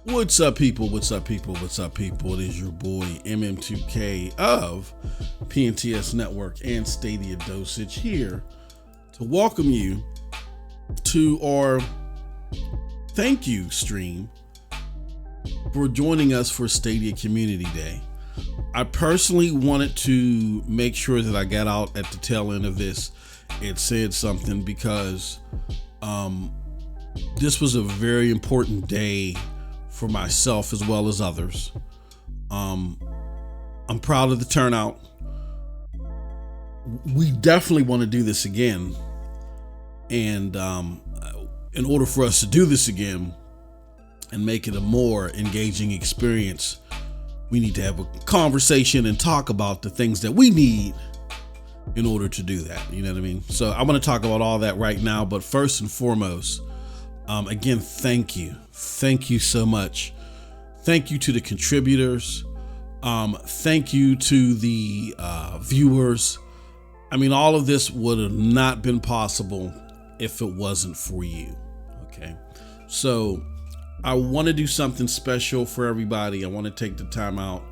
What's up, people? What's up, people? What's up, people? It is your boy MM2K of PNTS Network and StadiaDosage here to welcome you to our thank you stream for joining us for Stadia Community Day. I personally wanted to make sure that I got out at the tail end of this and said something because this was a very important day for myself as well as others. I'm proud of the turnout. We definitely want to do this again. And in order for us to do this again and make it a more engaging experience, we need to have a conversation and talk about the things that we need in order to do that. You know what I mean? So I want to talk about all that right now. But first and foremost, again, thank you. Thank you so much. Thank you to the contributors. Thank you to the viewers. I mean, all of this would have not been possible if it wasn't for you. Okay. So I want to do something special for everybody. I want to take the time out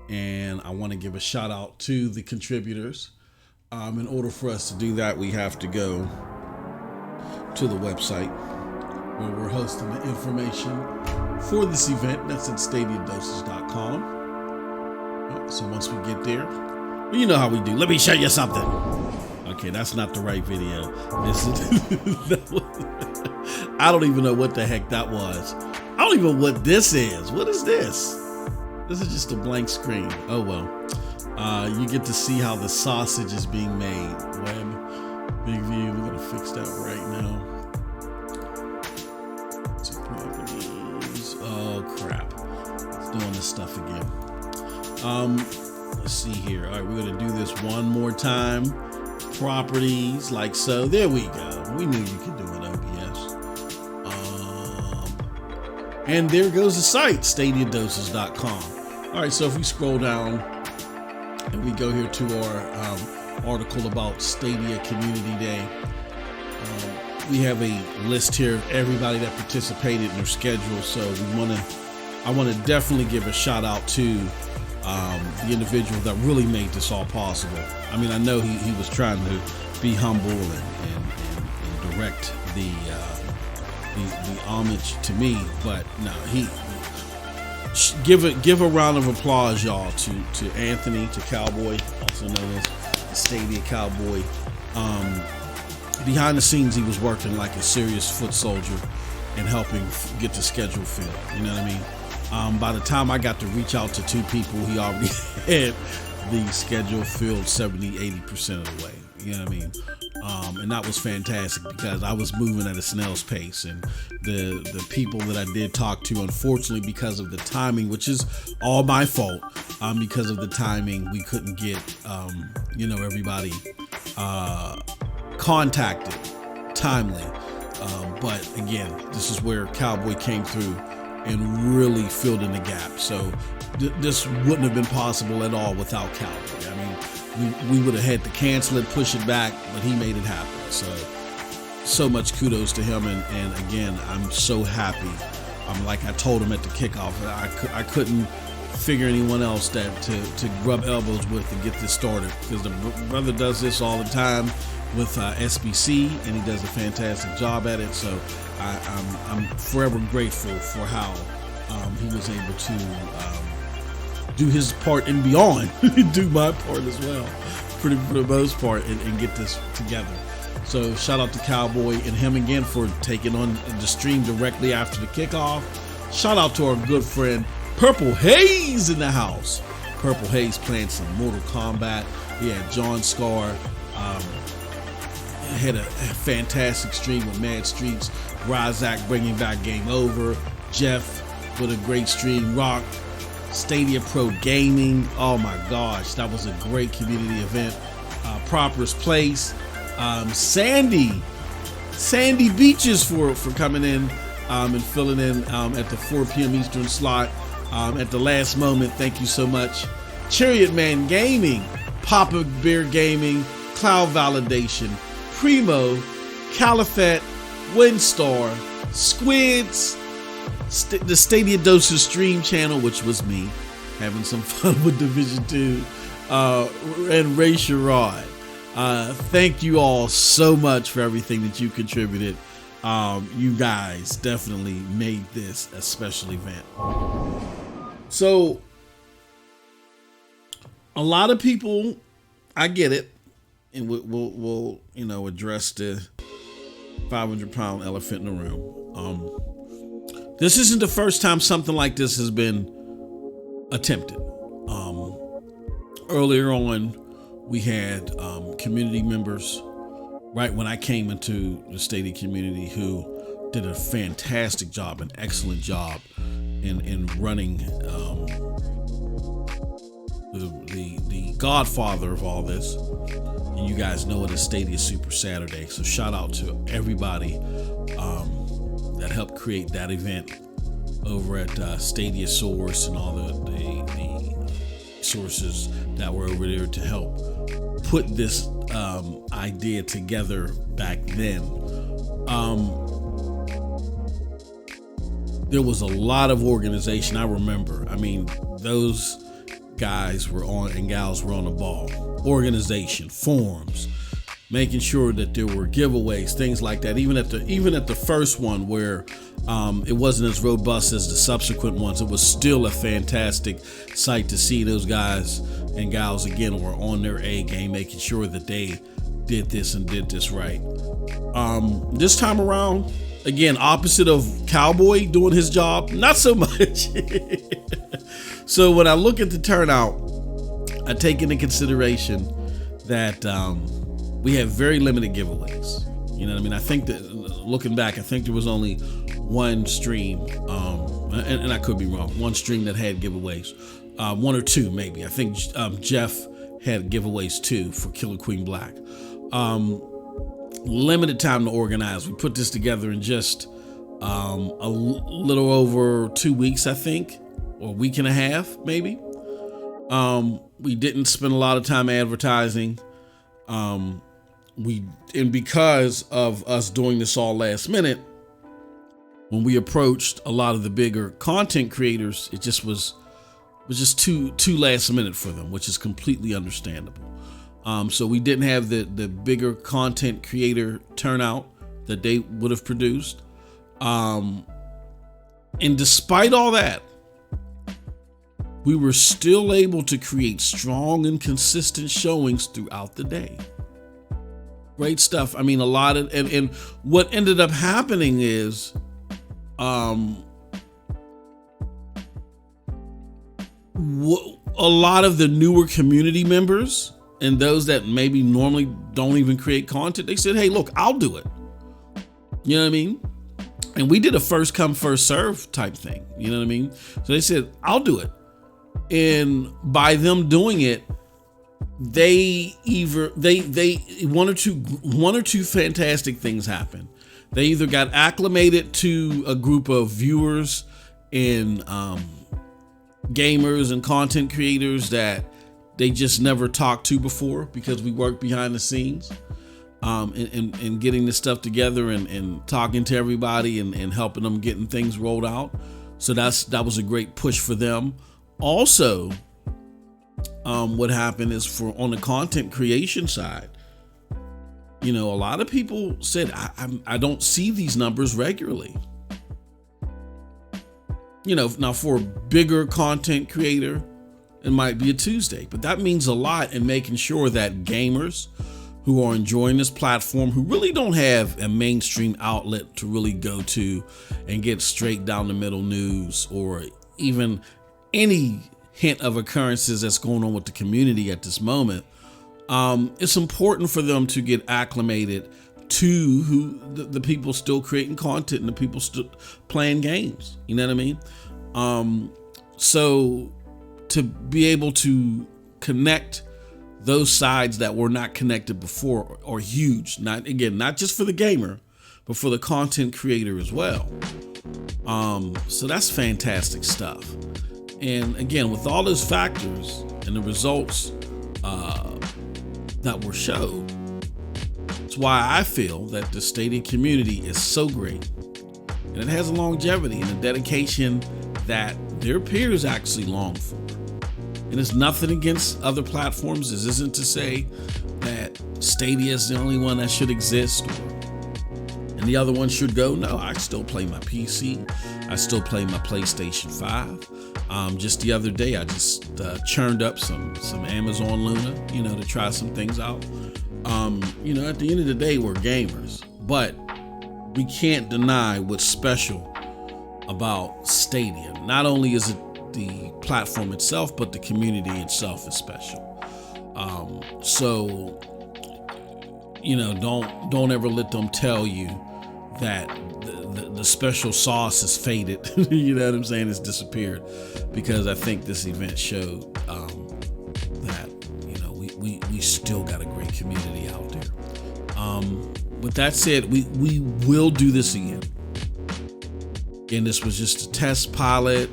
and I want to give a shout out to the contributors. In order for us to do that, we have to go to the website where we're hosting the information for this event. That's at StadiaDosage.com. So once we get there, you know how we do. Let me show you something. Okay, that's not the right video. I don't even know what the heck that was. I don't even know what this is. What is this? This is just a blank screen. Oh well. You get to see how the sausage is being made. Web, big view. We're gonna fix that right now. Oh crap, it's doing this stuff again. Let's see here. All right, we're gonna do this one more time. Properties, like so. There we go. We knew you could do it, OBS. And there goes the site, StadiaDosage.com. All right, so if we scroll down and we go here to our article about Stadia Community Day, we have a list here of everybody that participated in their schedule. So I want to definitely give a shout out to the individual that really made this all possible. I mean, I know he was trying to be humble and direct the homage to me, but no, he give a round of applause, y'all, to Anthony, to Cowboy, also known as the Stadia Cowboy. Behind the scenes, he was working like a serious foot soldier and helping get the schedule filled. You know what I mean? By the time I got to reach out to two people, he already had the schedule filled 70-80% of the way. You know what I mean? And that was fantastic because I was moving at a snail's pace, and the people that I did talk to, unfortunately, because of the timing, which is all my fault, because of the timing, we couldn't get everybody contacted timely. But again, this is where Cowboy came through and really filled in the gap. So this wouldn't have been possible at all without Cowboy. I mean, we would have had to cancel it, push it back, but he made it happen. So much kudos to him. And again, I'm so happy. Like I told him at the kickoff, I couldn't figure anyone else that to rub elbows with to get this started, because the brother does this all the time with SBC, and he does a fantastic job at it. So I'm forever grateful for how he was able to do his part and beyond, do my part as well, for the most part, and get this together. So shout out to Cowboy and him again for taking on the stream directly after the kickoff. Shout out to our good friend Purple Haze in the house. Purple Haze playing some Mortal Kombat. We had John Scar. Had a fantastic stream with Mad Streets. Razak bringing back Game Over. Jeff with a great stream. Rock. Stadia Pro Gaming. Oh my gosh, that was a great community event. Proper's Place. Sandy Beaches for coming in and filling in at the 4 p.m. Eastern slot at the last moment. Thank you so much. Chariot Man Gaming, Papa Bear Gaming, Cloud Validation, Primo, Caliphate, Windstar, Squids, the StadiaDosage stream channel, which was me having some fun with Division 2, and Ray Sherrod. Thank you all so much for everything that you contributed. You guys definitely made this a special event. So a lot of people, I get it, and we'll address the 500-pound elephant in the room. This isn't the first time something like this has been attempted. Earlier on, we had community members right when I came into the Stadia community who did a fantastic job, an excellent job in running the godfather of all this. And you guys know it as Stadia Super Saturday. So shout out to everybody that helped create that event over at Stadia Source and all the sources that were over there to help put this idea together back then. There was a lot of organization. I remember. I mean, those guys were on and gals were on the ball. Organization, forums, making sure that there were giveaways, things like that. Even at the first one where it wasn't as robust as the subsequent ones, it was still a fantastic sight to see those guys and gals again were on their A game, making sure that they did this and did this right. This time around, again, opposite of Cowboy doing his job, not so much. So when I look at the turnout, I take into consideration that we have very limited giveaways. You know what I mean? I think that looking back, I think there was only one stream, and I could be wrong, one stream that had giveaways, one or two maybe. I think Jeff had giveaways too for Killer Queen Black. Limited time to organize. We put this together in just a little over 2 weeks, I think, or a week and a half maybe. We didn't spend a lot of time advertising. And because of us doing this all last minute, when we approached a lot of the bigger content creators, it just was just too last minute for them, which is completely understandable. So we didn't have the bigger content creator turnout that they would have produced. And despite all that, we were still able to create strong and consistent showings throughout the day. Great stuff. I mean, a lot of, and what ended up happening is, a lot of the newer community members and those that maybe normally don't even create content, they said, hey, look, I'll do it. You know what I mean? And we did a first come, first serve type thing. You know what I mean? So they said, I'll do it. And by them doing it, they one or two fantastic things happened. They either got acclimated to a group of viewers and gamers and content creators that they just never talked to before because we worked behind the scenes, and getting this stuff together and talking to everybody and helping them getting things rolled out. So that was a great push for them. Also, what happened is on the content creation side, you know, a lot of people said, I don't see these numbers regularly. You know, now for a bigger content creator, it might be a Tuesday, but that means a lot in making sure that gamers who are enjoying this platform, who really don't have a mainstream outlet to really go to and get straight down the middle news or even any hint of occurrences that's going on with the community at this moment, it's important for them to get acclimated to the people still creating content and the people still playing games. You know what I mean? So to be able to connect those sides that were not connected before are huge. Not just for the gamer, but for the content creator as well. So that's fantastic stuff. And again, with all those factors and the results that were showed, it's why I feel that the Stadia community is so great. And it has a longevity and a dedication that their peers actually long for. And it's nothing against other platforms. This isn't to say that Stadia is the only one that should exist and the other one should go. No, I still play my PC. I still play my PlayStation 5. Just the other day, I just churned up some Amazon Luna, to try some things out. At the end of the day, we're gamers, but we can't deny what's special about Stadia. Not only is it the platform itself, but the community itself is special. Don't ever let them tell you that the special sauce is faded. You know what I'm saying? It's disappeared, because I think this event showed that we still got a great community out there. With that said, we will do this again. And this was just a test pilot,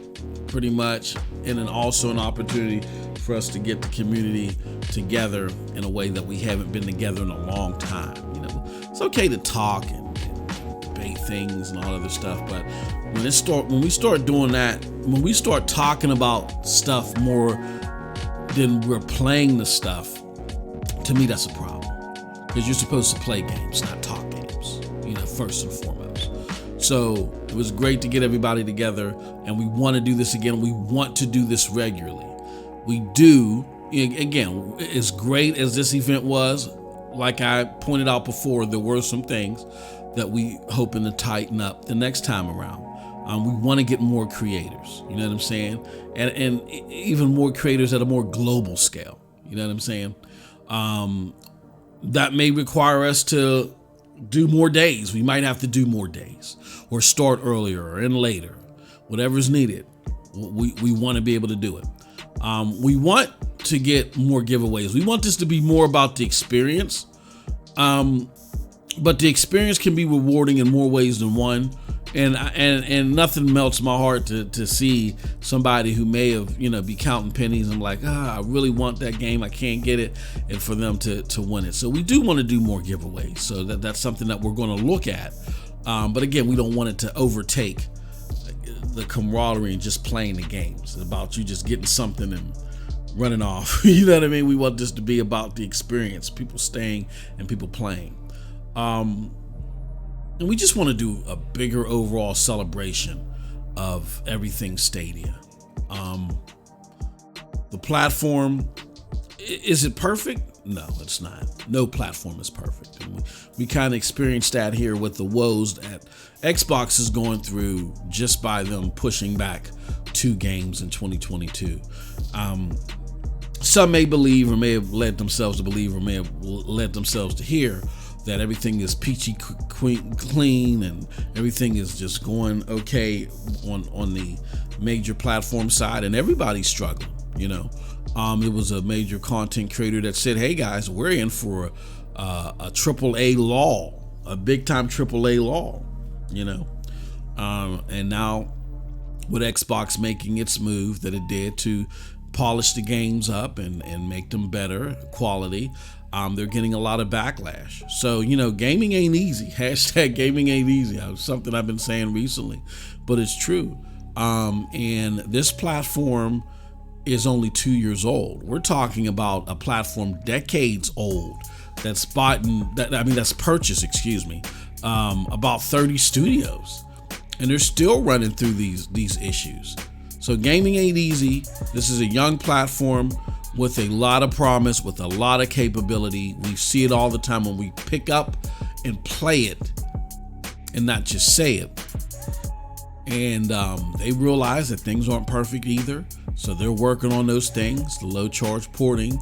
pretty much, and then also an opportunity for us to get the community together in a way that we haven't been together in a long time. It's okay to talk and debate things and all other stuff, but when we start doing that, when we start talking about stuff more than we're playing the stuff, to me that's a problem. Because you're supposed to play games, not talk games, first and foremost. So it was great to get everybody together, and we want to do this again. We want to do this regularly. We do, again, as great as this event was, like I pointed out before, there were some things that we hoping to tighten up the next time around. We want to get more creators, you know what I'm saying? And even more creators at a more global scale, you know what I'm saying? That may require us to do more days. We might have to do more days, or start earlier and later, whatever's needed. We want to be able to do it. We want to get more giveaways. We want this to be more about the experience. But the experience can be rewarding in more ways than one. And nothing melts my heart to see somebody who may have, be counting pennies and like, I really want that game, I can't get it, and for them to win it. So we do want to do more giveaways. So that's something that we're going to look at. But again, we don't want it to overtake the camaraderie and just playing the games. It's about you just getting something and running off. You know what I mean? We want this to be about the experience, people staying and people playing. And we just want to do a bigger overall celebration of everything Stadia. The platform, is it perfect? No, it's not. No platform is perfect. And we kind of experienced that here with the woes that Xbox is going through just by them pushing back 2 games in 2022. Some may believe, or may have led themselves to believe, or may have led themselves to hear that everything is peachy clean and everything is just going okay on the major platform side, and everybody's struggling. It was a major content creator that said, hey guys, we're in for a AAA law, a big time AAA law, and now with Xbox making its move that it did to polish the games up and make them better quality, they're getting a lot of backlash. So, gaming ain't easy. Hashtag gaming ain't easy. Something I've been saying recently, but it's true. And this platform is only 2 years old. We're talking about a platform decades old that's purchased, about 30 studios. And they're still running through these issues. So gaming ain't easy. This is a young platform with a lot of promise, with a lot of capability. We see it all the time when we pick up and play it and not just say it. And they realize that things aren't perfect either. So they're working on those things, the low charge porting,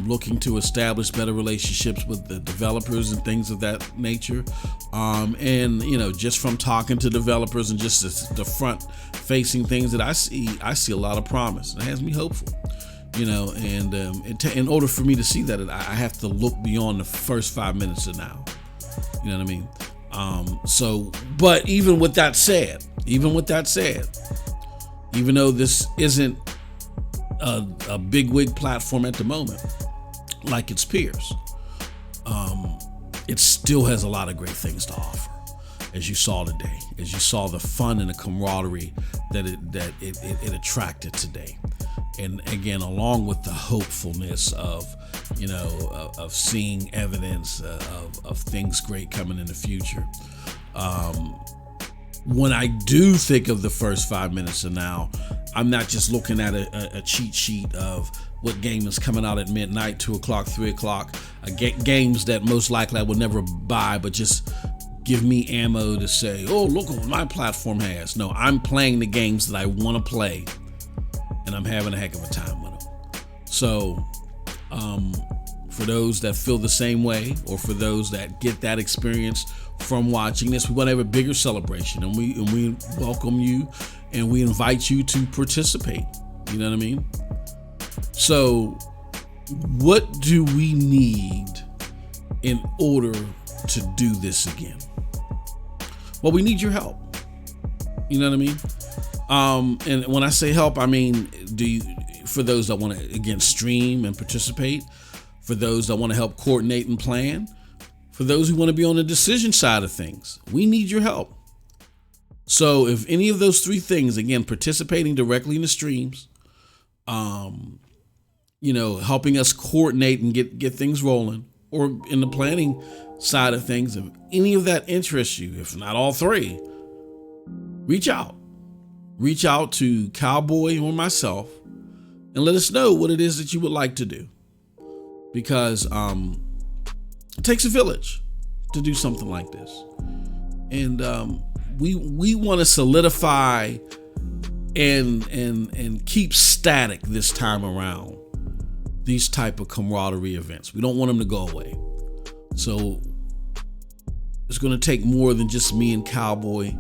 looking to establish better relationships with the developers and things of that nature. And just from talking to developers and just the front facing things that I see a lot of promise. It has me hopeful. And in order for me to see that, I have to look beyond the first 5 minutes of now. You know what I mean? But even with that said, even though this isn't a big wig platform at the moment, like its peers, it still has a lot of great things to offer. as you saw today, as you saw the fun and the camaraderie that it attracted today. And again, along with the hopefulness of, of seeing evidence of things great coming in the future. When I do think of the first 5 minutes of now, I'm not just looking at a cheat sheet of what game is coming out at midnight, 2 o'clock, 3 o'clock, games that most likely I would never buy, but just give me ammo to say, oh, look what my platform has. No, I'm playing the games that I want to play, and I'm having a heck of a time with them. So, for those that feel the same way, or for those that get that experience from watching this, we want to have a bigger celebration, and we welcome you, and we invite you to participate. You know what I mean? So, what do we need in order to do this again? Well, we need your help. You know what I mean? And when I say help, I mean, for those that want to, again, stream and participate, for those that want to help coordinate and plan, for those who want to be on the decision side of things, we need your help. So if any of those three things, again, participating directly in the streams, helping us coordinate and get things rolling, or in the planning side of things, if any of that interests you, if not all three, reach out to Cowboy or myself and let us know what it is that you would like to do, because it takes a village to do something like this. And we want to solidify and keep static this time around these type of camaraderie events. We don't want them to go away. So it's going to take more than just me and Cowboy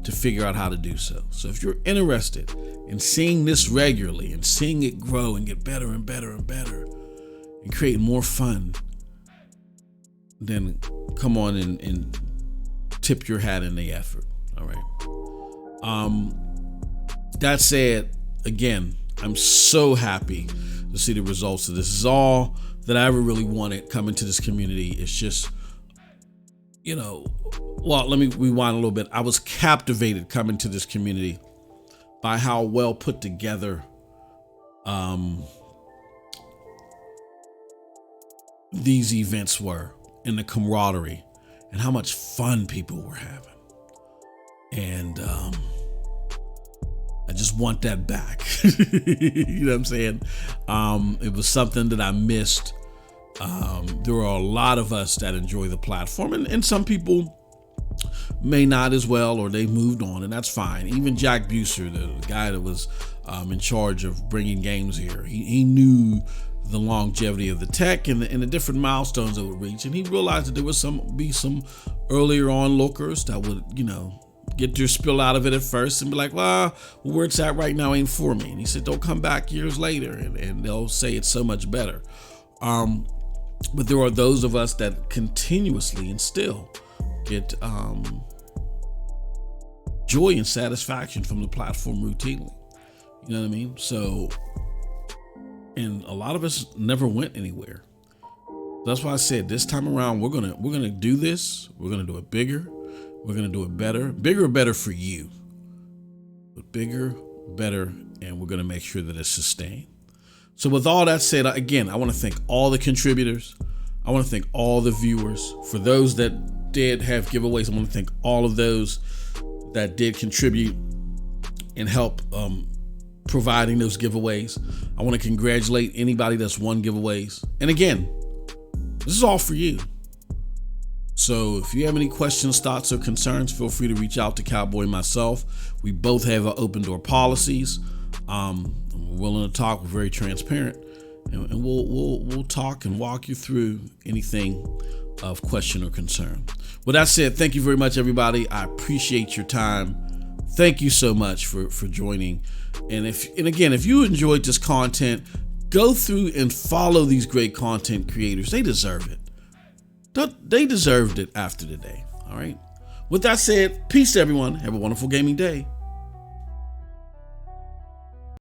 to figure out how to do so. So if you're interested in seeing this regularly and seeing it grow and get better and better and better and create more fun, then come on and tip your hat in the effort. All right. That said, again, I'm so happy to see the results of this. This is all that I ever really wanted coming to this community. It's just, well, let me rewind a little bit. I was captivated coming to this community by how well put together these events were, and the camaraderie, and how much fun people were having. And I just want that back. You know what I'm saying? It was something that I missed. There are a lot of us that enjoy the platform, and some people may not as well, or they moved on, and that's fine. Even Jack Buser, the guy that was in charge of bringing games here, he knew the longevity of the tech and the different milestones it would reach, and he realized that there was some earlier onlookers that would, get their spill out of it at first and be like, well, where it's at right now ain't for me. And he said, don't come back years later and they'll say it's so much better. But there are those of us that continuously and still get joy and satisfaction from the platform routinely. You know what I mean? So, and a lot of us never went anywhere. That's why I said this time around, we're gonna do this. We're gonna do it bigger. We're gonna do it better. Bigger or better for you. But bigger, better, and we're gonna make sure that it's sustained. So with all that said, again, I want to thank all the contributors. I want to thank all the viewers. For those that did have giveaways, I want to thank all of those that did contribute and help providing those giveaways. I want to congratulate anybody that's won giveaways. And again, this is all for you. So if you have any questions, thoughts, or concerns, feel free to reach out to Cowboy and myself. We both have our open door policies. We're willing to talk. We're very transparent, and we'll talk and walk you through anything of question or concern. With that said, thank you very much, everybody. I appreciate your time. Thank you so much for joining. And again, if you enjoyed this content, go through and follow these great content creators. They deserve it. They deserved it after today. All right. With that said, peace, everyone. Have a wonderful gaming day.